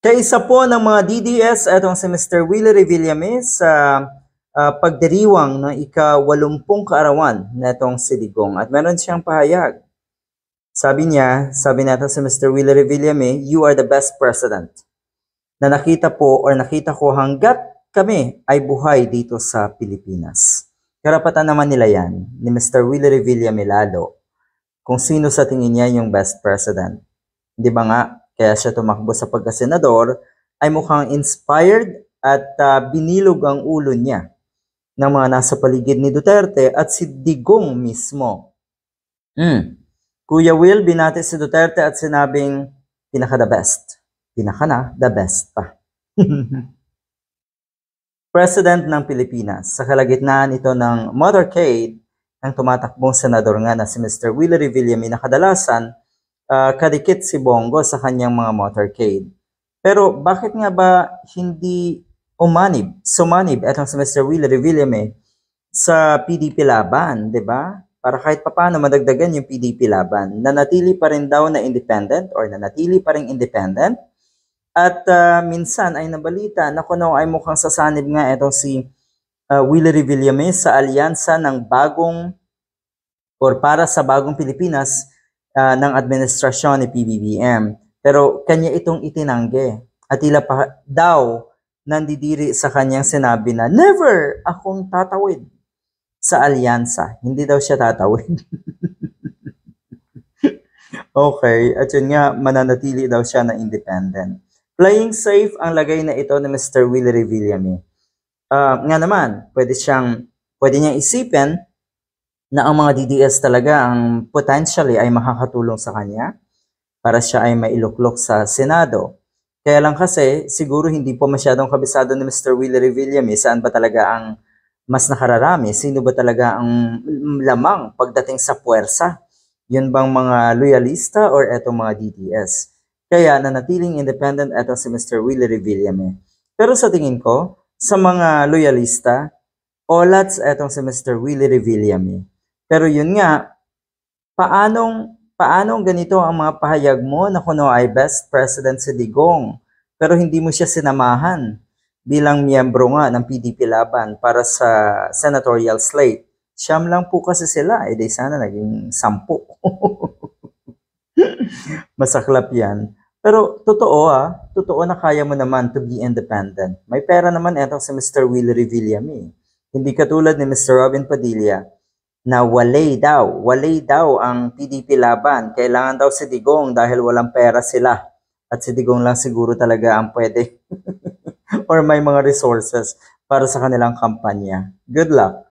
Kaisa po ng mga DDS itong si Mr. Willie Revillame sa pagdiriwang ng ika-80 kaarawan na itong si Digong. At meron siyang pahayag. Sabi natin si Mr. Willie Revillame, "You are the best president na nakita ko hanggat kami ay buhay dito sa Pilipinas." Karapatan naman nila yan ni Mr. Willie Revillame lalo kung sino sa tingin niya yung best president. Di ba nga? Kaya siya tumakbo sa pagkasenador ay mukhang inspired at binilog ang ulo niya ng mga nasa paligid ni Duterte at si Digong mismo. Kuya Will, binati si Duterte at sinabing, pinaka the best. Pinaka na, the best pa. President ng Pilipinas, sa kalagitnaan ito ng motorcade ng tumatakbong senador nga na si Mr. Willie Revillame na kadalasan kadikit si Bongo sa kanyang mga motorcade. Pero bakit nga ba hindi sumanib etong si Mr. Willie Revillame sa PDP laban, 'di ba? Para kahit papaano madagdagan yung PDP laban. Nanatili pa rin daw na independent or nanatili pa rin independent. At minsan ay nabalita na kuno ay mukhang sasanib nga etong si Willie Revillame sa alyansa ng para sa bagong Pilipinas ng administrasyon ni PBBM. Pero kanya itong itinanggi. At tila pa daw nandidiri sa kanyang sinabi na never akong tatawid sa alyansa. Hindi daw siya tatawid. Okay. At yun nga, mananatili daw siya na independent. Playing safe ang lagay na ito ni Mr. Willie Revillame. Nga naman, pwede niyang isipin na ang mga DDS talaga ang potentially ay makakatulong sa kanya para siya ay mailuklok sa Senado. Kaya lang kasi, siguro hindi po masyadong kabisado ni Mr. Willie Revillame saan ba talaga ang mas nakararami, sino ba talaga ang lamang pagdating sa puwersa. Yun bang mga loyalista or etong mga DDS? Kaya nanatiling independent eto si Mr. Willie Revillame. Pero sa tingin ko, sa mga loyalista, olats etong si Mr. Willie Revillame. Pero yun nga, paanong ganito ang mga pahayag mo na kuno ay best president si Digong, pero hindi mo siya sinamahan bilang miyembro nga ng PDP laban para sa senatorial slate. Siyam lang po kasi sila, di sana naging 10. Masaklap yan. Pero totoo na kaya mo naman to be independent. May pera naman etong si Mr. Willie Revillame. Hindi katulad ni Mr. Robin Padilla, na walay daw ang PDP laban. Kailangan daw si Digong dahil walang pera sila. At si Digong lang siguro talaga ang pwede or may mga resources para sa kanilang kampanya. Good luck.